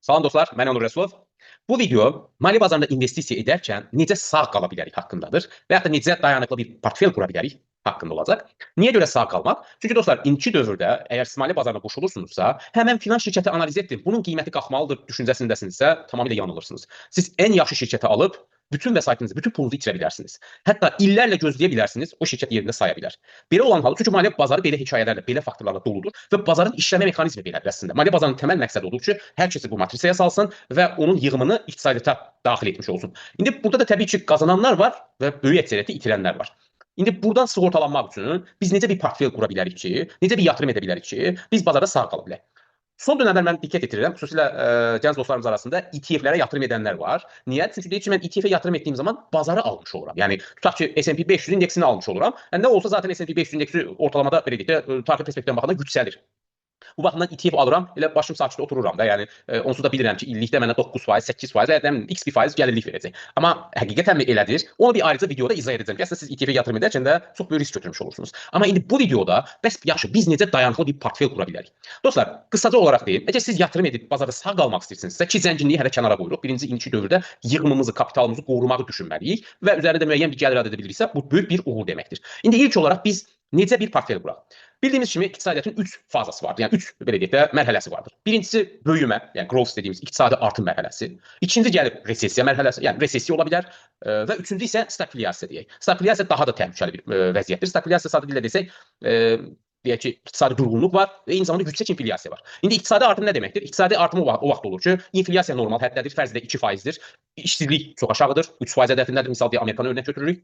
Salam dostlar, mən Onur Rəsulov. Bu video maliyyə bazarında investisiya edərkən necə sağ qala bilərik haqqındadır və ya da necə dayanıqlı bir portfel qura bilərik haqqında olacaq. Niyə görə sağ qalmaq? Çünki dostlar, indiki dövrdə əgər siz maliyyə bazarına qoşulursunuzsa, həmin filan şirkəti analiz etdim, bunun qiyməti qalxmalıdır düşüncəsindəsinizsə, tamamilə yanılırsınız. Siz ən yaxşı şirkəti alıb bütün vəsaitinizi, bütün pulunuzu itirə bilərsiniz. Hətta illərlə gözləyə bilərsiniz, o şirkət yerində saya bilər. Belə olan halda, çünki maliyyə bazarı belə hekayələrlə, belə faktorlarla doludur və bazarın işləmə mexanizmi belədir əslində. Maliyyə bazarının təməl məqsədi odur ki, hər kəsi bu matrisaya salsın və onun yığımını iqtisadiyyata daxil etmiş olsun. İndi burada da təbii ki, qazananlar var və böyük əksəriyyəti itirənlər var. İndi buradan sığortalanmaq üçün biz necə bir portfel qura bilərik ki, necə bir yatırım edə bilərik ki, biz bazarda sağ qala bilək. Son dönemler mən diqqət etirirəm, xüsusilə gənc dostlarımız arasında ETF-lərə yatırım edənlər var. Niyə? Çünki deyir ki, mən ETF-ə yatırım etdiyim zaman bazarı almış oluram. Yəni tutaq ki, S&P 500 indeksini almış oluram. Yəni nə olsa zaten S&P 500 indeksi ortalamada belə deyək də tarixi perspektivdən baxanda yüksəlir. Bu baxımdan ETF alıram, elə başım sakit otururam da. Yəni onsuz da bilirəm ki, illikdə mənə 9%, 8% və x bir faiz gəlirlik verəcək. Amma həqiqətənmi elədir? Onu bir ayrıca videoda izah edəcəm ki, əslində siz ETF-ə yatırım edərkən də çox böyük risk götürmüş olursunuz. Amma indi bu videoda bəs yaxşı biz necə dayanıqlı bir portfel qura bilərik? Dostlar, qısaca olaraq deyim, əgər siz yatırım edib bazarda sağ qalmaq istəyirsinizsə ki, zənginliyi hələ kənara qoyuruq. Birinci, indiki dövrdə yığımımızı, kapitalımızı qorumağı düşünməliyik və üzərində müəyyən bir gəlir əldə edə biliriksə, bu böyük bir uğur deməkdir. İndi ilk olaraq biz necə bir portfel quraq? Bildiyimiz kimi iqtisadiyyatın 3 fazası vardır. Yəni 3 belə deyək də mərhələsi vardır. Birincisi böyümə, yəni growth dediyimiz iqtisadi artım mərhələsi. İkinci gəlib resessiya mərhələsi, yəni resessiya ola bilər və üçüncü isə stagflyasiya deyək. Stagflyasiya daha da təhlükəli bir vəziyyətdir. Stagflyasiya sadə dillə desək, deyək ki, iqtisadi durğunluq var və eyni zamanda yüksək inflyasiya var. İndi iqtisadi artım nə deməkdir? İqtisadi artım o vaxt olur ki, inflyasiya normal həddədir, fərz edə 2%dir. İşsizlik çox aşağıdır, 3% hədəfindədir. Misal deyə Amerikanı örnək götürürük.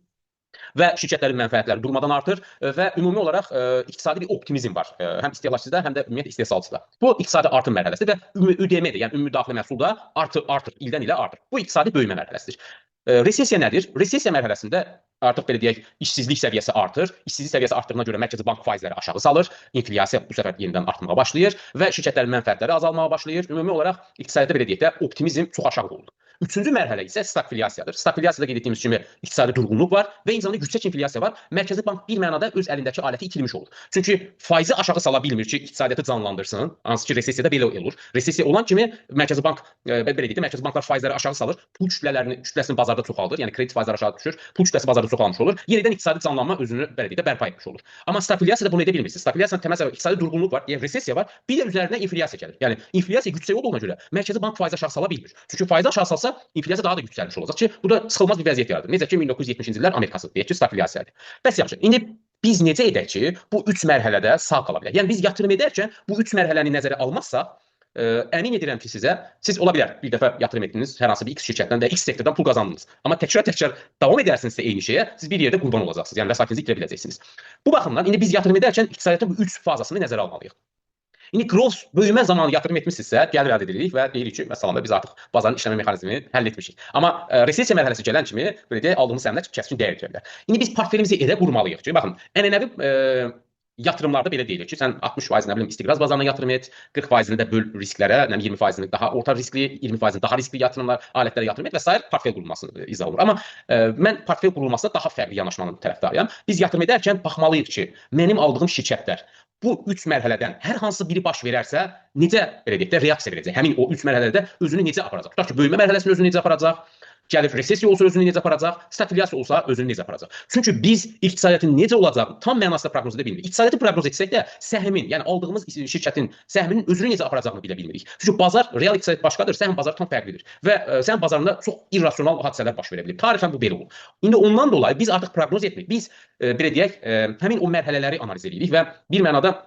Və şirkətlərin mənfəətləri durmadan artır və ümumi olaraq iqtisadi bir optimizm var. Həm istehlakçıda, həm də ümumiyyətlə istehsalçıda. Bu iqtisadi artım mərhələsidir və ÜDM-dir, yəni ümumi daxili məhsul da artır, ildən ilə artır. Bu iqtisadi böyümə mərhələsidir. Resessiya nədir? Resessiya mərhələsində artıq belə deyək, işsizlik səviyyəsi artır. İşsizlik səviyyəsi artdığına görə Mərkəzi Bank faizləri aşağı salır. İnflyasiya bu səfər yenidən artmağa başlayır və şirkətlərin mənfəətləri azalmağa başlayır. Ümumi olaraq iqtisadiyyatda belə deyək də optimizm çox aşağı olur. Üçüncü mərhələ isə stagflyasiyadır. Stagflyasiyada qeyd etdiyimiz kimi iqtisadi durğunluq var və eyni zamanda yüksək inflyasiya var. Mərkəzi Bank bir mənada öz əlindəki aləti itirmiş olur. Çünki faizi aşağı sala bilmir ki, iqtisadiyyatı canlandırsın. Hansı ki, resessiyada belə olur. Resessiya olan kimi Mərkəzi Bank belə deyək də Mərkəzi Banklar faizləri aşağı salır, pul kütləsini bazarda çoxaldır. Yəni kredit faizləri aşağı düşür, pul kütləsi bazarda çoxalmış olur. Yenidən iqtisadi canlanma özünü belə deyək də bərpa etmiş olur. Amma stagflyasiyada bunu edə bilmirsiniz. Stagflyasiyanın təməl səbəbi iqtisadi durğunluq var, yəni resessiya var. Bir də üzərinə inflyasiya gəlir. Yəni inflyasiya yüksək olduğuna görə Mərkəzi Bank faizi aşağı sala bilmir. Çünki faizi aşağı salsa inflyasiya daha da yüksəlmiş olacaq ki, bu da sıxılmaz bir vəziyyət yaradır. Necə ki 1970-ci illər Amerikası deyək ki, stagflyasiyadır. Bəs yaxşı. İndi biz necə edək ki, bu 3 mərhələdə sağ qala bilək? Yəni biz yatırım edərkən bu 3 mərhələni nəzərə almazsaq, əmin edirəm ki, siz ola bilər bir dəfə yatırım etdiniz hər hansı bir X şirkətdən və X sektordan pul qazandınız. Amma təkrar davam edərsinizsə eyni şeyə, siz bir yerdə qurban olacaqsınız. Yəni vəsaitinizi itirə biləcəksiniz. Bu baxımdan indi biz yatırım edərkən iqtisadiyyatın bu 3 fazasını nəzərə almalıyıq. İndi growth böyümə zamanı yatırım etmişsinizsə, gəlir əldə edirik və deyirik ki, məsələn biz artıq bazarın işləmə mexanizmini həll etmişik. Amma resessiya mərhələsi gələn kimi belə deyək, aldığımız səhmlər kəskin dəyər itirə bilər. İndi biz portfelimizi elə qurmalıyıq ki, baxın, ənənəvi yatırımlarda belə deyilir ki, sən 60% nə bilim istiqraz bazarına yatırım et, 40%-ni də böl risklərə, nə bilim 20%-ni daha orta riskli, 20%-ni daha riskli yatırımlar, alətlərə yatırım et və sair portfel qurulması izah olur. Amma mən portfel qurulmasına daha fərqli yanaşmanın tərəfdarıyam. Biz yatırım edərkən baxmalıyıq ki, mənim aldığım şirkətlər bu 3 mərhələdən hər hansı biri baş verərsə, necə belə deyək də reaksiya verəcək? Həmin o 3 mərhələdə özünü necə aparacaq? Tutaq ki, böyümə mərhələsində özünü necə aparacaq? Gəlir resessiya olsa özünü necə aparacaq? Stagflyasiya olsa özünü necə aparacaq? Çünki biz iqtisadiyyatın necə olacağını tam mənasında proqnoz edə bilmirik. İqtisadiyyatı proqnoz etsək də səhmin, yəni aldığımız şirkətin səhminin özünü necə aparacağını bilə bilmirik. Çünki bazar, real iqtisadiyyat başqadır, səhm bazarı tam fərqlidir və səhm bazarında çox irrasional hadisələr baş verə bilər. Tarixən bu belə olur. İndi ondan dolayı biz artıq proqnoz etmirik. Biz belə deyək, həmin o mərhələləri analiz edirik və bir mənada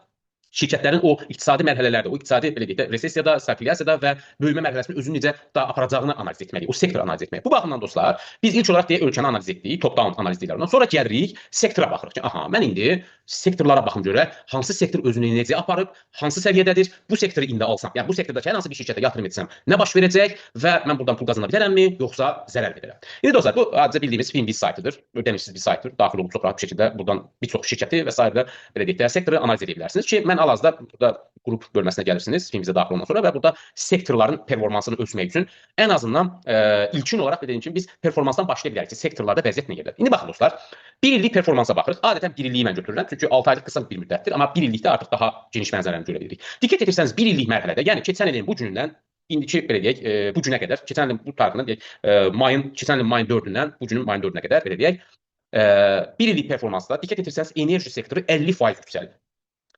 şirkətlərin o iqtisadi mərhələlərdə, o iqtisadi belə deyək də resessiyada, stagflyasiyada və böyümə mərhələsində özünü necə aparacağını analiz etməliyik, o sektoru analiz etməliyik. Bu baxımdan dostlar, biz ilk olaraq deyək ölkəni analiz etdik, top-down analiz deyirlər. Sonra gəlirik sektora baxırıq ki, aha, mən indi sektorlara baxım görək, hansı sektor özünü necə aparıb, hansı səviyyədədir, bu sektoru indi alsam, yəni bu sektorda hər hansı bir şirkətə yatırım etsəm, nə baş verəcək və mən buradan pul qazana bilərəmmi, yoxsa zərər verərəm. İndi dostlar, bu adicə bildiyimiz Finviz saytıdır, ödənişsiz bir saytdır, daxil olub çox rahat bir şəkildə buradan bir çox şirkəti və s. belə deyək də sektoru analiz edə bilərsiniz ki, mən hal-hazırda burada qrup bölməsinə gəlirsiniz Finvizə daxil olmadan sonra və burada sektorların performansını ölçmək üçün ən azından ilkin olaraq dediyim kimi biz performansdan başlaya bilərik ki, sektorlarda vəziyyət nə gəlir. İndi baxın dostlar, bir illik performansa baxırıq. Adətən bir illiyi mən götürürəm, çünki 6 aylıq qısa bir müddətdir, amma bir illikdə artıq daha geniş mənzərəni görə bilirik. Diqqət etirsəniz bir illik mərhələdə, yəni keçən ilin bu günündən indiki belə deyək, bu günə qədər, keçən ilin bu tarixindən deyək, keçən ilin mayın 4-dən bu günün mayın 4-nə qədər belə deyək, bir illik performansda diqqət etirsəniz enerji sektoru 50% yüksəlib.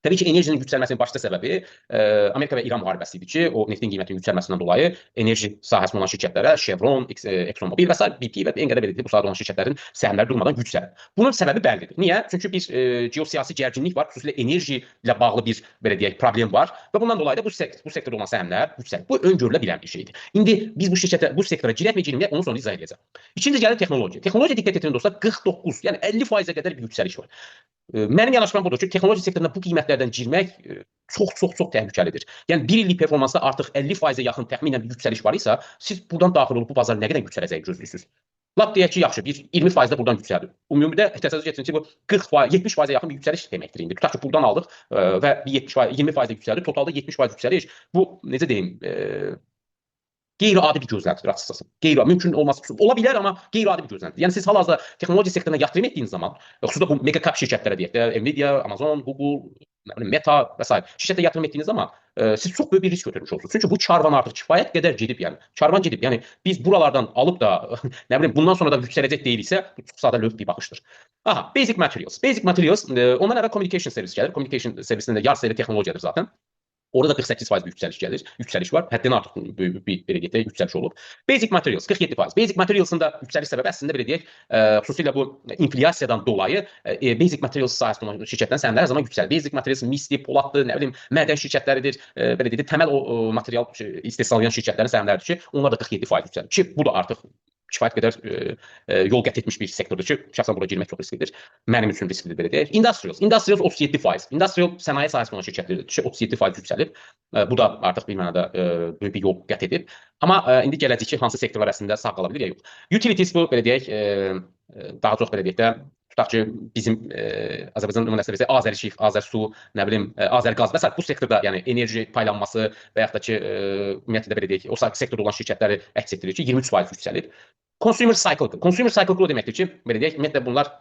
Təbii ki, enerjinin yüksəlməsinin başlıca səbəbi Amerika və İran müharibəsi idi ki, o neftin qiymətinin yüksəlməsindən dolayı enerji sahəsində olan şirkətlərə Chevron, ExxonMobil və s. BP və en qədər belə bu sahədə olan şirkətlərin səhmləri durmadan yüksəlib. Bunun səbəbi bəllidir. Niyə? Çünki bir geosiyasi gərginlik var, xüsusilə enerji ilə bağlı bir belə deyək problem var və bundan dolayı da bu sektorda olan səhmlər yüksəlib. Bu öngörülə bilən bir şeydir. İndi biz bu sektora girəkmi girməyək, onu sonra izah edəcəm. İkinci gəlir texnologiya. Texnologiya diqqət etirin dostlar, 49, yəni 50%-ə qədər bir yüksəliş var. Mənim yanaşmam budur ki, texnologiya sektoruna bu qiymətlərdən girmək çox təhlükəlidir. Yəni bir illik performansda artıq 50%-ə yaxın təxminən bir yüksəliş var isə, siz buradan daxil olub bu bazar nə qədər yüksələcəyi gözləyirsiniz. Lap deyək ki, yaxşı, bir 20% buradan yüksəldir. Ümumidə təsəvvür etsin ki, bu 40%, 70%-ə yaxın bir yüksəliş deməkdir indi. Tutaq ki, buradan aldıq və 20%-ə yüksəldi, totalda 70% yüksəliş. Bu necə deyim, qeyri-adi bir gözləntidir açıqcası. Mümkün olması ola bilər, amma qeyri-adi bir gözləntidir. Yəni siz hal-hazırda texnologiya sektoruna yatırım etdiyiniz zaman, xüsusilə bu mega cap şirkətlərə deyək də, Nvidia, Amazon, Google, Meta və s. şirkətə yatırım etdiyiniz zaman siz çox böyük bir risk götürmüş olursunuz. Çünki bu karvan artıq kifayət qədər gedib, yəni. Karvan gedib. Yəni biz buralardan alıb da nə bilim bundan sonra da yüksələcək deyilsə, bu çox sadə lövh bir baxışdır. Aha, Basic Materials. Basic Materials ondan əvvəl Communication Service gəlir. Communication Service-ində də yarısı elə texnologiyadır zaten. Orada da 48% bir yüksəliş gəlir. Yüksəliş var. Həddən artıq böyük bir belə deyək də yüksəliş olub. Basic Materials 47%. Basic Materialsın da yüksəliş səbəbi əslində belə deyək, xüsusilə bu inflyasiyadan dolayı Basic Materials sahəsində olan şirkətlərin səhmləri hər zaman yüksəlir. Basic Materials misli, poladlı, nə bilim, mədən şirkətləridir. Belə deyək, təməl o material istehsal edən şirkətlərin səhmləridir ki, onlar da 47% yüksəlir. Ki bu da artıq kifayət qədər yol qət etmiş bir sektordur ki, şəxsən bura girmək çox risklidir. Mənim üçün risklidir belə deyək. Industrials 37%. Industrial sənaye sahəsində olan şirkətlərdir ki, 37% yüksəlib. Bu da artıq bir mənada böyük bir yol qət edib. Amma indi gələcək ki, hansı sektorlar əslində sağ qala bilir ya yox. Utilities bu belə deyək, daha çox belə deyək də tutaq ki, bizim Azərbaycan nümunəsi Azəreşif, Azərsu, nə bilim, Azərqaz və s. bu sektorda, yəni enerji paylanması və yaxud da ki, ümumiyyətlə belə deyək, o sektorda olan şirkətləri əks etdirir ki, 23% yüksəlib. Consumer cycle. Consumer cycle o deməkdir ki, belə deyək, ümumiyyətlə bunlar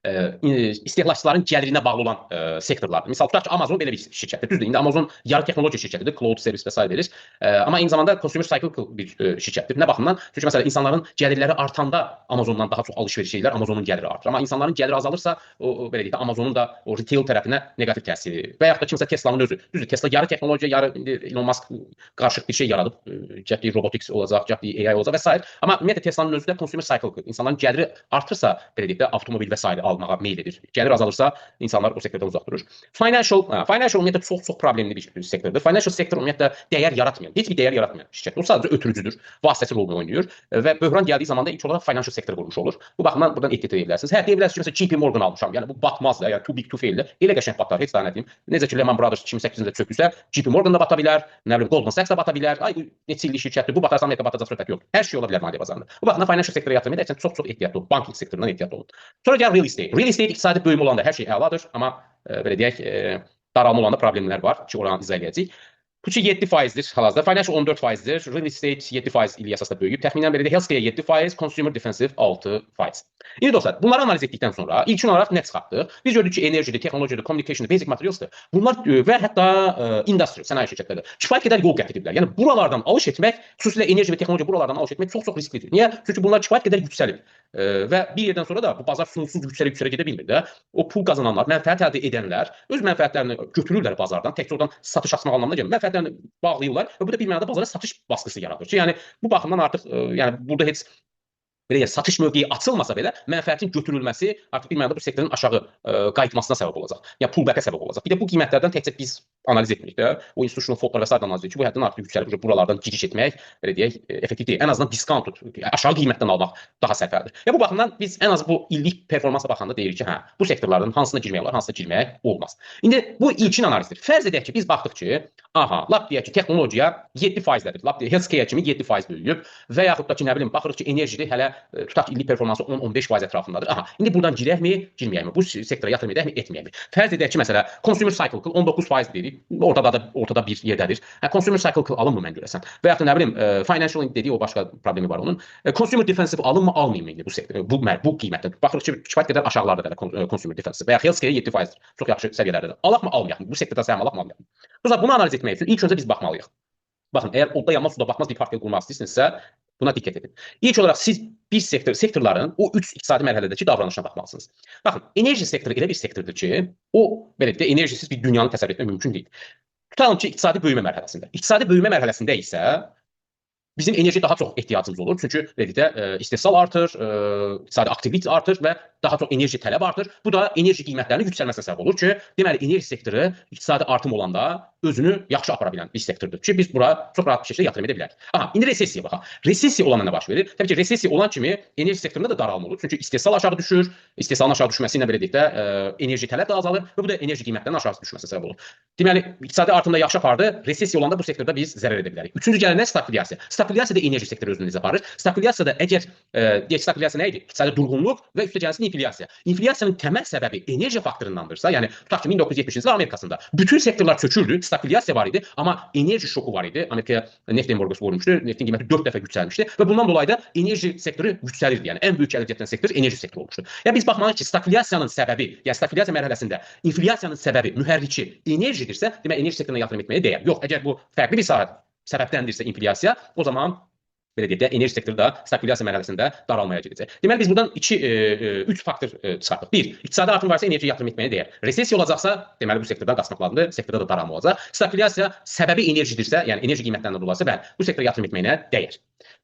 istehlakçıların gəlirinə bağlı olan sektorlardır. Misal tutaq ki, Amazon belə bir şirkətdir. Düzdür, indi Amazon yarı texnologiya şirkətidir, cloud servis və s. verir. Amma eyni zamanda consumer cycle bir şirkətdir. Nə baxımdan? Çünki məsələn insanların gəlirləri artanda Amazondan daha çox alış-veriş edirlər, Amazonun gəliri artır. Amma insanların gəliri azalırsa, o belə deyək də Amazonun da o retail tərəfinə neqativ təsiri və yaxud da kimsə Teslanın özü. Düzdür, Tesla yarı texnologiya, yarı Elon Musk qarışıq bir şey yaradıb. Cəhdi robotics olacaq, cəhdi AI olacaq və s. Amma ümumiyyətlə Teslanın özü də consumer cycle. İnsanların gəliri artırsa, belə deyək də avtomobil və s. almağa meyl edir. Gəlir azalırsa, insanlar o sektordan uzaq durur. Financial ümumiyyətlə çox problemli bir sektordur. Financial sektor ümumiyyətlə dəyər yaratmayan, heç bir dəyər yaratmayan şirkət. O sadəcə ötürücüdür, vasitəçi rolunu oynayır və böhran gəldiyi zaman da ilk olaraq financial sektor qurmuş olur. Bu baxımdan buradan ehtiyat edə bilərsiniz. Hə, deyə bilərsiniz ki, məsələn, JP Morgan almışam. Yəni bu batmaz da, yəni too big to fail də. Elə qəşəng batar, heç daha nə deyim. Necə ki, Lehman Brothers 2008-də çökürsə, JP Morgan da bata bilər, nə bilim, Goldman Sachs da bata bilər. Ay, bu neçə illik şirkətdir, bu batarsa Amerika batacaq söhbət yox. Hər şey ola bilər maliyyə bazarında. Bu baxımdan financial sektora yatırım edərkən çox ehtiyatlı olun. Banking sektorundan ehtiyatlı olun. Sonra gəlir real estate. Real estate iqtisadi böyümə olanda hər şey əladır, amma belə deyək, daralma olanda problemlər var ki, oranı izah edəcəyik. Bu ki 7%dir hal-hazırda. Financial 14%dir. Real estate 7% illik əsasda böyüyüb. Təxminən belə də healthcare 7%, consumer defensive 6%. İndi dostlar, bunları analiz etdikdən sonra ilkin olaraq nə çıxartdıq? Biz gördük ki, enerjidir, texnologiyadır, communicationdır, basic materialsdır. Bunlar və hətta industry, sənaye şirkətləri kifayət qədər yol qət ediblər. Yəni buralardan alış etmək, xüsusilə enerji və texnologiya buralardan alış etmək çox risklidir. Niyə? Çünki bunlar kifayət qədər yüksəlib. Və bir yerdən sonra da bu bazar sonsuz yüksələ gedə bilmir də. O pul qazananlar, mənfəət əldə edənlər öz mənfəətlərini götürürlər bazardan, təkcə oradan satış açmaq anlamına gəlmir. Mənfəətlərini bağlayırlar və bu da bir mənada bazara satış baskısı yaradır. Yəni bu baxımdan artıq yəni burada heç belə yəni satış mövqeyi açılmasa belə mənfəətin götürülməsi artıq bir mənada bu sektorun aşağı qayıtmasına səbəb olacaq. Yəni pullback-ə səbəb olacaq. Bir də bu qiymətlərdən təkcə biz analiz etmirik də. O institutional faultlar və s. analiz edirik ki, bu həddən artıq yüksəlib buralardan giriş etmək, belə deyək, effektiv deyil. Ən azından diskont, aşağı qiymətdən almaq daha sərfəlidir. Yəni bu baxımdan biz ən az bu illik performansa baxanda deyirik ki, hə, bu sektorlardan hansına girmək olar, hansına girmək olmaz. İndi bu ilkin analizdir. Fərz edək ki, biz baxdıq ki, aha, lap deyək ki, texnologiya 7%-dədir. Lap deyək, healthcare kimi 7% böyüyüb və yaxud da ki, nə bilim, baxırıq ki, enerjidir, hələ tutaq ki, illik performansı 10-15% ətrafındadır. Aha, indi buradan girəkmi, girməyəkmi? Bu sektora yatırım edəkmi, etməyəkmi? Fərz edək ki, məsələ, consumer cycle 19% deyirik. Ortada bir yerdədir. Hə, consumer cycle alınmı mən görəsən? Və yaxud da nə bilim, financial dediyi o başqa problemi var onun. Consumer defensive alınmı, almayım indi bu sektor, bu qiymətdə. Baxırıq ki, kifayət qədər aşağılarda da consumer defensive və ya healthcare 7%-dir. Çox yaxşı səviyyələrdədir. Alaqmı, almayaq? Bu sektorda səhm alaqmı, almayaq? Dostlar, bunu analiz etmək üçün ilk öncə biz baxmalıyıq. Baxın, əgər odda yanmaz suda batmaz bir portfel qurmaq istəyirsinizsə, buna diqqət edin. İlk olaraq siz bir sektorların o 3 iqtisadi mərhələdəki davranışına baxmalısınız. Baxın, enerji sektoru elə bir sektordur ki, o belə də enerjisiz bir dünyanı təsəvvür etmək mümkün deyil. Tutalım ki, iqtisadi böyümə mərhələsində. İqtisadi böyümə mərhələsində isə bizim enerji daha çox ehtiyacımız olur. Çünki dedikdə istehsal artır, iqtisadi aktivlik artır və daha çox enerji tələb artır. Bu da enerji qiymətlərinin yüksəlməsinə səbəb olur ki, deməli enerji sektoru iqtisadi artım olanda özünü yaxşı apara bilən bir sektordur ki, biz bura çox rahat bir şəkildə yatırım edə bilərik. Aha, indi resessiya baxaq. Resessiya olanda nə baş verir? Təbii ki, resessiya olan kimi enerji sektorunda da daralma olur. Çünki istehsal aşağı düşür. İstehsalın aşağı düşməsi ilə belə deyək də enerji tələb də azalır və bu da enerji qiymətlərinin aşağı düşməsinə səbəb olur. Deməli, iqtisadi artımda yaxşı apardı. Resessiya olanda bu sektorda biz zərər edə bilərik. Üçüncü gələn nə? Stagflyasiya. Stagflyasiya da enerji sektoru özünü necə aparır? Stagflyasiyada əgər deyək stagflyasiya nə idi? İqtisadi durğunluq və üstəgəlsin inflyasiya. İnflyasiyanın təməl səbəbi enerji faktorundandırsa, yəni tutaq ki 1970-ci ildə Amerikasında bütün sektorlar çökürdü, stagflyasiya var idi, amma enerji şoku var idi. Amerikaya neft embargosu vurmuşdu, neftin qiyməti 4 dəfə yüksəlmişdi və bundan dolayı da enerji sektoru yüksəlirdi. Yəni ən böyük gəlir gətirən sektor enerji sektoru olmuşdu. Yəni biz baxmalıyıq ki, stagflyasiyanın səbəbi, yəni stagflyasiya mərhələsində inflyasiyanın səbəbi, mühərriki enerjidirsə, demək enerji sektoruna yatırım etməyə dəyər. Yox, əgər bu fərqli bir səbəbdəndirsə inflyasiya, o zaman belə deyək də enerji sektoru da stagflyasiya mərhələsində daralmaya gedəcək. Deməli biz buradan 3 faktor çıxardıq. 1. İqtisadi artım varsa enerjiyə yatırım etməyə dəyər. Resessiya olacaqsa, deməli bu sektordan qaçmaq lazımdır. Sektorda da daralma olacaq. Stagflyasiya səbəbi enerjidirsə, yəni enerji qiymətlərindən dolayısa, bəli, bu sektora yatırım etməyinə dəyər.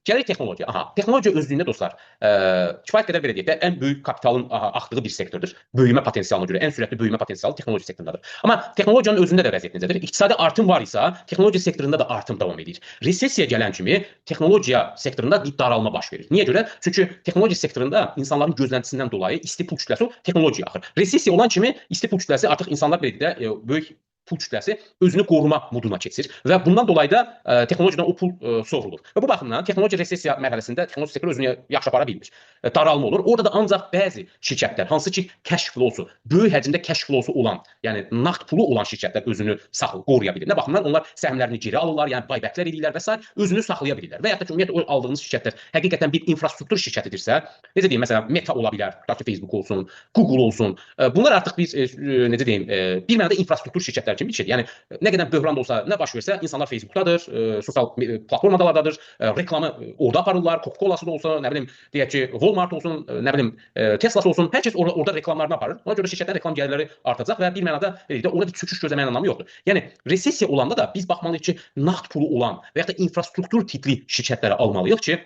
Gəlir texnologiya. Aha, texnologiya özlüyündə dostlar, kifayət qədər belə deyək də ən böyük kapitalın axdığı bir sektordur. Böyümə potensialına görə ən sürətli böyümə potensialı texnologiya sektorundadır. Amma texnologiyanın özündə də vəziyyət necədir? İqtisadi artım var isə, texnologiya sektorunda da artım davam edir. Resessiya gələn kimi texnologiya sektorunda bir daralma baş verir. Niyə görə? Çünki texnologiya sektorunda insanların gözləntisindən dolayı isti pul kütləsi texnologiyaya axır. Resessiya olan kimi isti pul kütləsi artıq insanlar belə deyək də böyük pul kütləsi özünü qoruma moduna keçir və bundan dolayı da texnologiyadan o pul sovrulur. Və bu baxımdan texnologiya resessiya mərhələsində texnologiya sektoru özünü yaxşı apara bilmir. Daralma olur. Orada da ancaq bəzi şirkətlər, hansı ki kəşf flosu, böyük həcmdə kəşf flosu olan, yəni nağd pulu olan şirkətlər özünü qoruya bilir. Nə baxımdan onlar səhmlərini geri alırlar, yəni buybəklər edirlər və s. özünü saxlaya bilirlər. Və ya da ki ümumiyyətlə o aldığınız şirkətlər həqiqətən bir infrastruktur şirkətidirsə, necə deyim, məsələn, Meta ola bilər, tutaq ki Facebook olsun, Google olsun. Bunlar artıq bir necə deyim, bir mənada infrastruktur şirkətləri kimi bir şeydir. Yəni nə qədər böhran da olsa, nə baş versə, insanlar Facebookdadır, sosial platformalardadır, reklamı orada aparırlar, Coca-Cola'sı da olsa, nə bilim, deyək ki, Walmart olsun, nə bilim, Tesla'sı olsun, hər kəs orada reklamlarını aparır. Ona görə şirkətlərin reklam gəlirləri artacaq və bir mənada orada bir çöküş gözləməyin anlamı yoxdur. Yəni resessiya olanda da biz baxmalıyıq ki, nağd pulu olan və ya da infrastruktur tipli şirkətləri almalıyıq ki,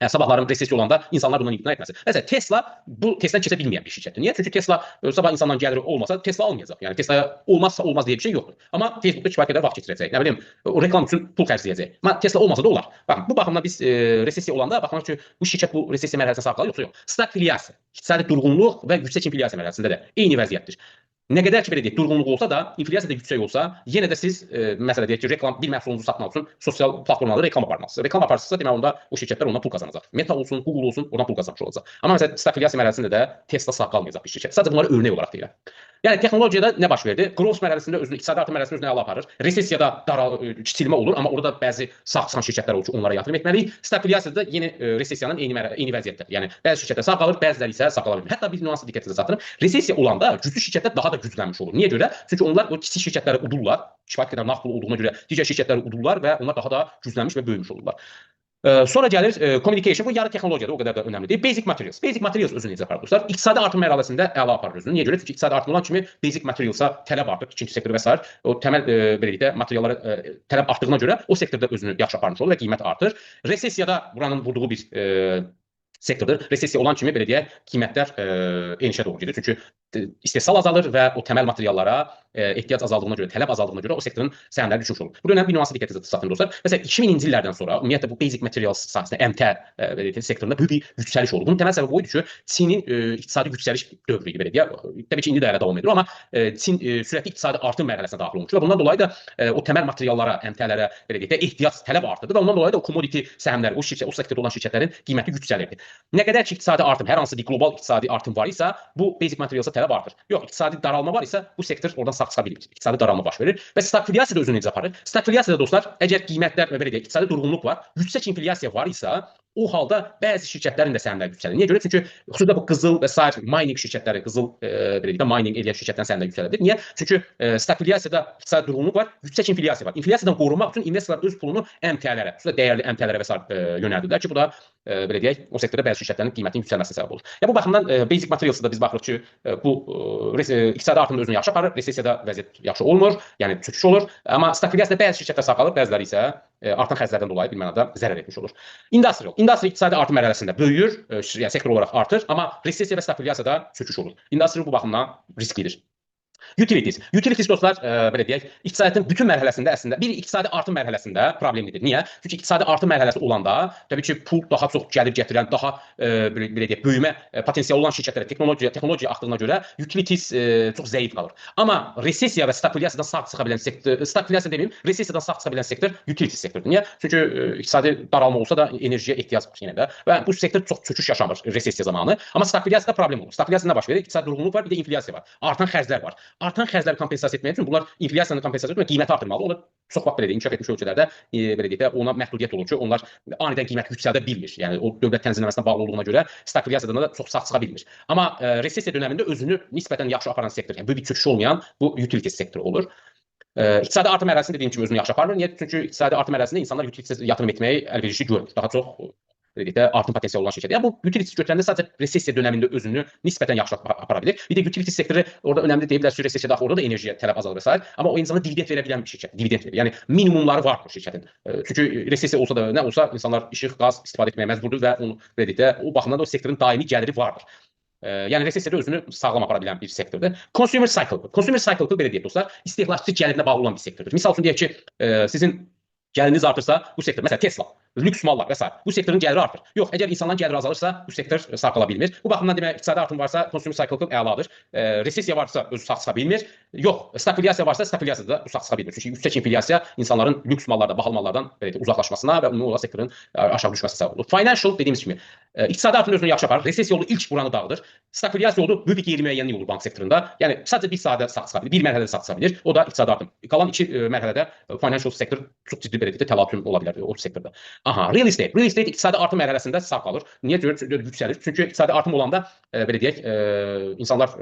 sabahların resessiya olanda insanlar bundan imtina etməsin. Məsələn, Tesla bu testdən keçə bilməyən bir şirkətdir. Niyə? Çünki Tesla sabah insandan gəliri olmasa Tesla almayacaq. Yəni Tesla'ya olmazsa olmaz deyə bir şey yoxdur. Amma Facebookda kifayət qədər vaxt keçirəcək. Nə bilim, o reklam üçün pul xərcləyəcək. Amma Tesla olmasa da olar. Baxın, bu baxımdan biz resessiya olanda baxmalıyıq ki, bu şirkət bu resessiya mərhələsində sağ qalır yoxsa yox. Stagflyasiya, iqtisadi durğunluq və yüksək inflyasiya mərhələsində də eyni vəziyyətdir. Nə qədər ki belə deyək, durğunluq olsa da, inflyasiya da yüksək olsa, yenə də siz məsələ deyək ki, reklam bir məhsulunuzu satmaq üçün sosial platformalarda reklam aparmalısınız. Reklam aparırsınızsa, demək onda o şirkətlər ondan pul qazanacaq. Meta olsun, Google olsun, oradan pul qazanmış olacaq. Amma məsələn, stagflyasiya mərhələsində də Tesla sağ qalmayacaq bir şirkət. Sadəcə bunları örnək olaraq deyirəm. Yəni texnologiyada nə baş verdi? Growth mərhələsində özünü iqtisadi artım mərhələsində özünü əla aparır. Resessiyada kiçilmə olur, amma orada bəzi sağ şirkətlər olur ki, onlara yatırım etməliyik. Stagflyasiyada yeni resessiyanın eyni vəziyyətdir. Yəni bəzi şirkətlər sağ qalır, bəziləri isə sağ qala bilmir. Hətta bir nüanslı diqqətinizə çatdırım. Resessiya olanda güclü şirkətlər daha da güclənmiş olur. Niyə görə? Çünki onlar o kiçik şirkətləri udurlar. Kifayət qədər nağd pulu olduğuna görə digər şirkətləri udurlar və onlar daha da güclənmiş və böyümüş olurlar. Sonra gəlir communication, bu yarı texnologiyada o qədər də önəmli deyil. Basic materials. Basic materials özünü necə aparır dostlar? İqtisadi artım mərhələsində əla aparır özünü. Niyə görə? Çünki iqtisadi artım olan kimi basic materialsa tələb artır, ikinci sektor və s. O təməl belə deyək də materiallara tələb artdığına görə o sektorda özünü yaxşı aparmış olur və qiymət artır. Resessiyada buranın vurduğu bir sektordur. Resessiya olan kimi belə deyək, qiymətlər enişə doğru gedir. Çünki istehsal azalır və o təməl materiallara ehtiyac azaldığına görə, tələb azaldığına görə o sektorun səhmləri düşmüş olur. Burada önəmli bir nüansı diqqətinizə çatdırın dostlar. Məsələn, 2000-ci illərdən sonra ümumiyyətlə bu basic materials sahəsində MT sektorunda böyük bir yüksəliş oldu. Bunun təməl səbəbi o idi ki, Çinin iqtisadi yüksəliş dövrü idi belə deyək. Təbii ki, indi də hələ davam edir, amma Çin sürətli iqtisadi artım mərhələsinə daxil olmuşdu və bundan dolayı da o təməl materiallara, MT-lərə belə deyək də ehtiyac tələb artırdı və ondan dolayı da o commodity səhmləri, o sektorda olan şirkətlərin qiyməti yüksəlirdi. Nə qədər ki, iqtisadi artım, hər hansı bir qlobal iqtisadi artım var isə, bu basic materialsa tələb artır. Yox, iqtisadi daralma var isə, bu sektor oradan sağ çıxa bilmir. İqtisadi daralma baş verir və stagflyasiya da özünü necə aparır? Stagflyasiyada dostlar, əgər qiymətlər belə deyək, iqtisadi durğunluq var, yüksək inflyasiya var isə, o halda bəzi şirkətlərin də səhmləri yüksəlir. Niyə görə? Çünki xüsusilə bu qızıl və sair mining şirkətləri, qızıl belə deyək də mining edən şirkətlərin səhmləri yüksələ bilər. Niyə? Çünki stagflyasiyada iqtisadi durğunluq var, yüksək inflyasiya var. İnflyasiyadan qorunmaq üçün investorlar öz pulunu əmtələrə, xüsusilə dəyərli əmtələrə və sair yönəldirlər ki, bu da belə deyək, o sektorda bəzi şirkətlərin qiymətinin yüksəlməsinə səbəb olur. Ya bu baxımdan Basic Materials-da biz baxırıq ki, bu iqtisadi artımın özünü yaxşı aparır, resessiyada vəziyyət yaxşı olmur, yəni çöküş olur. Amma stagflyasiyada bəzi şirkətlər sağ qalır, bəziləri isə artan xərclərdən dolayı bir mənada zərər etmiş olur. Industrial iqtisadi artım mərhələsində böyüyür, yəni sektor olaraq artır, amma resessiya və stagflyasiyada çöküş olur. Industrial bu baxımdan risklidir. Utilities dostlar, belə deyək, iqtisadiyyatın bütün mərhələsində əslində bir iqtisadi artım mərhələsində problemlidir. Niyə? Çünki iqtisadi artım mərhələsi olanda, təbii ki, pul daha çox gəlir gətirən, daha belə deyək, böyümə potensialı olan şirkətlərə, texnologiya artdığına görə utilities çox zəif qalır. Amma resessiya və stagflyasiyadan sağ çıxa bilən sektor, stagflyasiya deməyim, resessiyadan sağ çıxa bilən sektor utilities sektordur. Niyə? Çünki iqtisadi daralma olsa da enerjiyə ehtiyac var yenə də və bu sektor çox çöküş yaşamır resessiya zamanı. Amma stagflyasiyada problem olur. Stagflyasiyada baş verir, iqtisadi durğunluq var, bir də inflyasiya var. Artan xərclər var. Artan xərcləri kompensasiya etmək üçün bunlar inflyasiyanı kompensasiya etmək, qiyməti artırmalı. Onlar çox vaxt belə deyək, inkişaf etmiş ölkələrdə belə deyək də ona məhdudiyyət olur ki, onlar anidən qiymət yüksəldə bilmir. Yəni o dövlət tənzimləməsinə bağlı olduğuna görə stagflyasiyadan da çox sağ çıxa bilmir. Amma resessiya dövründə özünü nisbətən yaxşı aparan sektor, yəni böyük bir çöküş olmayan bu utilities sektoru olur. İqtisadi artım mərhələsində dediyim kimi özünü yaxşı aparmır. Niyə? Çünki iqtisadi artım mərhələsində insanlar utilities yatırım etməyi əlverişli görmür. Daha çox belə deyək də artım potensialı olan şirkətlər. Yəni bu utilities götürəndə sadəcə resessiya dövründə özünü nisbətən yaxşı apara bilir. Bir də utilities sektoru orada önəmli deyə bilərsiniz, resessiyada orada da enerjiyə tələb azalır və s. Amma o insana dividend verə bilən bir şirkət, dividend verir. Yəni minimumları var bu şirkətin. Çünki resessiya olsa da nə olsa insanlar işıq, qaz istifadə etməyə məcburdur və onu belə deyək də o baxımdan da o sektorun daimi gəliri vardır. Yəni resessiyada özünü sağlam apara bilən bir sektordur. Consumer cycle. Consumer cycle belə deyək dostlar, istehlakçı gəlirinə bağlı olan bir sektordur. Misal üçün deyək ki, sizin gəliriniz artırsa bu sektor, məsələn Tesla, lüks mallar və s. bu sektorun gəliri artır. Yox, əgər insanların gəliri azalırsa bu sektor sağ qala bilmir. Bu baxımdan demək iqtisadi artım varsa consumer cycle əladır. Resessiya varsa özü sağ çıxa bilmir. Yox, stagflyasiya varsa stagflyasiyada bu sağ çıxa bilmir. Çünki yüksək inflyasiya insanların lüks mallardan, bahalı mallardan uzaqlaşmasına və ümumi olaraq sektorun aşağı düşməsinə səbəb olur. Financial dediyimiz kimi iqtisadi artım özünü yaxşı aparır. Resessiya oldu ilk buranı dağıdır. Stagflyasiya oldu böyük bir qeyri-müəyyənlik olur bank sektorunda. Yəni sadəcə bir sahədə sağ çıxa bilir, bir mərhələdə sağ çıxa bilir. O da iqtisadi artım. Qalan iki mərhələdə financial sektor çox ciddi belə deyək də təlatüm ola bilər o sektorda. Aha, real estate iqtisadi artım mərhələsində sağ qalır. Niyə görə yüksəlir? Çünki iqtisadi artım olanda belə deyək, insanlar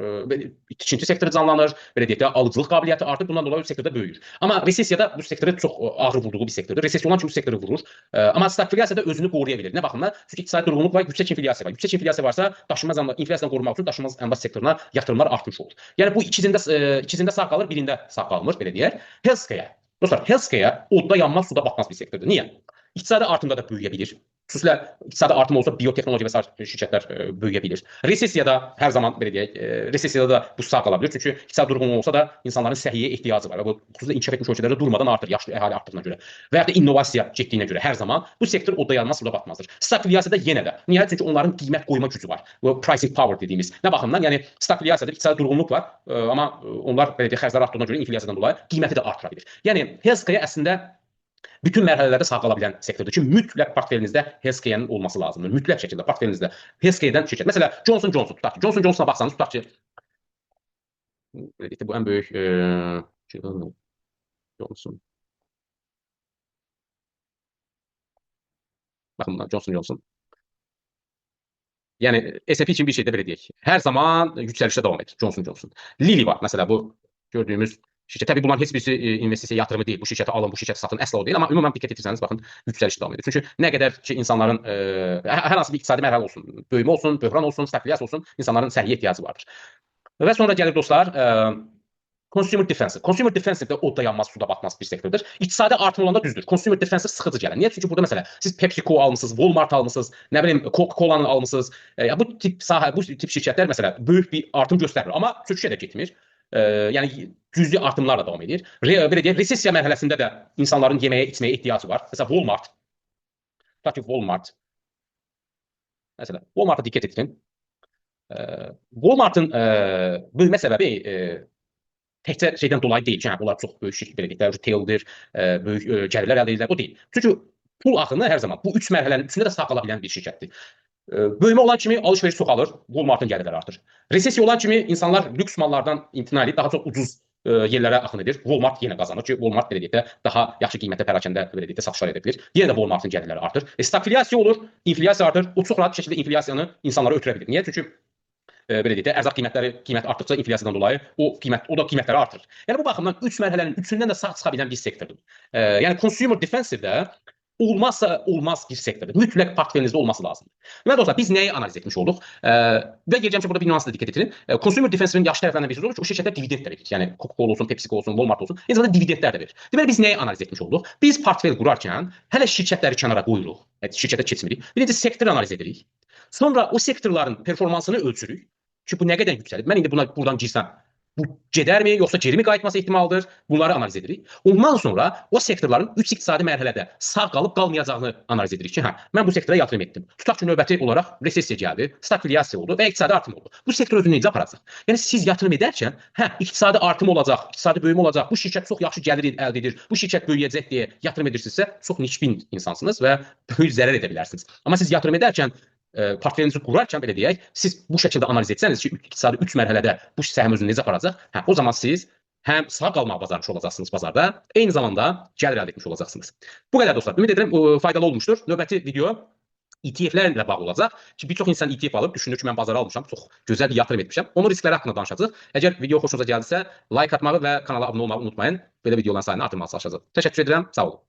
tikinti sektoru canlanır, belə deyək də alıcılıq qabiliyyəti artır, bundan dolayı o sektorda böyüyür. Amma resessiyada bu sektoru çox ağır vurduğu bir sektordur. Resessiya olan kimi bu sektoru vurur. Amma stagflyasiyada özünü qoruya bilir. Nə baxımdan? Çünki iqtisadi durğunluq var, yüksək inflyasiya var. Yüksək inflyasiya varsa daşınmaz inflyasiyadan qorunmaq üçün daşınmaz əmlak sektoruna yatırımlar artmış olur. Yəni bu ikisində sağ qalır, birində sağ qalmır, belə deyək. Healthcare. Dostlar, healthcare odda yanmaz, suda batmaz bir sektordur. Niyə? İqtisadi artımda da böyüyə bilir. Xüsusilə iqtisadi artım olsa biotexnologiya və sair şirkətlər böyüyə bilir. Resessiyada hər zaman belə deyək, resessiyada da bu sağ qala bilir. Çünki iqtisadi durğunluq olsa da insanların səhiyyəyə ehtiyacı var və bu xüsusilə inkişaf etmiş ölkələrdə durmadan artır, yaşlı əhali artdığına görə və ya da innovasiya getdiyinə görə hər zaman bu sektor odda yanmaz, suda batmazdır. Stagflyasiyada yenə də. Niyə? Çünki onların qiymət qoyma gücü var. Bu pricing power dediyimiz. Nə baxımdan? Yəni stagflyasiyada iqtisadi durğunluq var, amma onlar belə deyək, xərclər artdığına görə inflyasiyadan dolayı qiyməti də artıra bilir. Yəni healthcare əslində bütün mərhələlərdə sağ qala bilən sektordur ki, mütləq portfelinizdə healthcare-nin olması lazımdır. Mütləq şəkildə portfelinizdə healthcare-dən şirkət. Məsələn, Johnson Johnson tutaq ki, Johnson Johnsona baxsanız tutaq ki, bu ən böyük Johnson. Baxın buna Johnson Johnson. Yəni S&P üçün bir şeydə belə deyək. Hər zaman yüksəlişdə davam edir Johnson Johnson. Lilly var məsələ bu gördüyümüz şirkət. Təbii bunların heç birisi investisiya yatırımı deyil. Bu şirkəti alın, bu şirkəti satın əsla o deyil. Amma ümumən diqqət etirsəniz, baxın yüksəlişdə davam edir. Çünki nə qədər ki insanların hər hansı bir iqtisadi mərhələ olsun, böyümə olsun, böhran olsun, stagflyasiya olsun, insanların səhiyyə ehtiyacı vardır. Və sonra gəlir dostlar, Consumer defensive. Consumer defensive də odda yanmaz, suda batmaz bir sektordur. İqtisadi artım olanda düzdür. Consumer defensive sıxıcı gəlir. Niyə? Çünki burada məsələ siz PepsiCo almısınız, Walmart almısınız, nə bilim Coca-Cola'nı almısınız. Bu tip sahə, bu tip şirkətlər məsələ böyük bir artım göstərir, amma çöküşə də getmir. Yəni cüzi artımlarla davam edir. Belə deyək, resessiya mərhələsində də insanların yeməyə, içməyə ehtiyacı var. Məsələn Walmart. Tutaq ki Walmart. Məsələn Walmart'a diqqət edin. Walmart'ın böyümə səbəbi təkcə şeydən dolayı deyil ki, onlar çox böyük şirkət, belə deyək də, retaildir, böyük gəlirlər əldə edirlər, o deyil. Çünki pul axını hər zaman bu üç mərhələnin üçündə də sağ qala bilən bir şirkətdir. Böyümə olan kimi alış-veriş çoxalır, Walmart'ın gəlirləri artır. Resessiya olan kimi insanlar lüks mallardan imtina edib daha çox ucuz yerlərə axın edir. Walmart yenə qazanır ki, Walmart belə deyək də daha yaxşı qiymətə pərakəndə belə deyək də satışlar edə bilir. Yenə də Walmartın gəlirləri artır. Stagflyasiya olur, inflyasiya artır. O çox rahat bir şəkildə inflyasiyanı insanlara ötürə bilir. Niyə? Çünki belə deyək də ərzaq qiymət artdıqca inflyasiyadan dolayı o da qiymətləri artır. Yəni bu baxımdan 3 mərhələnin üçündən də sağ çıxa bilən bir sektordur. Yəni consumer defensive-də olmazsa olmaz bir sektordur. Mütləq portfelinizdə olması lazımdır. Deməli dostlar, biz nəyi analiz etmiş olduq? Və gələcəm ki, burada bir nüansla diqqət edin. Consumer defensive-in yaxşı tərəflərindən birisi olur ki, o şirkətlər dividend də verir. Yəni Coca-Cola olsun, Pepsi olsun, Walmart olsun, eyni zamanda dividendlər də verir. Deməli biz nəyi analiz etmiş olduq? Biz portfel qurarkən hələ şirkətləri kənara qoyuruq. Yəni şirkətə keçmirik. Birinci sektor analiz edirik. Sonra o sektorların performansını ölçürük ki, bu nə qədər yüksəlib. Mən indi buradan girsəm, bu gedərmi, yoxsa geri mi qayıtması ehtimaldır? Bunları analiz edirik. Ondan sonra o sektorların 3 iqtisadi mərhələdə sağ qalıb qalmayacağını analiz edirik ki, mən bu sektora yatırım etdim. Tutaq ki, növbəti olaraq resessiya gəldi, stagflyasiya oldu və iqtisadi artım oldu. Bu sektor özünü necə aparacaq? Yəni siz yatırım edərkən, iqtisadi artım olacaq, iqtisadi böyümə olacaq, bu şirkət çox yaxşı gəlir əldə edir, bu şirkət böyüyəcək deyə yatırım edirsinizsə, çox nikbin insansınız və böyük zərər edə bilərsiniz. Amma siz yatırım edərkən portfelinizi qurarkən belə deyək, siz bu şəkildə analiz etsəniz ki, iqtisadi 3 mərhələdə bu səhəm özünü necə aparacaq, o zaman siz həm sağ qalmağı bacarmış olacaqsınız bazarda, eyni zamanda gəlir əldə etmiş olacaqsınız. Bu qədər dostlar. Ümid edirəm faydalı olmuşdur. Növbəti video ETF-lərlə bağlı olacaq ki, bir çox insan ETF alıb düşünür ki, mən bazara almışam, çox gözəl bir yatırım etmişəm. Onun riskləri haqqında danışacağıq. Əgər video xoşunuza gəldisə, like atmağı və kanala abunə olmağı unutmayın. Belə videoların sayını artırmağa çalışacağıq. Təşəkkür edirəm. Sağ olun.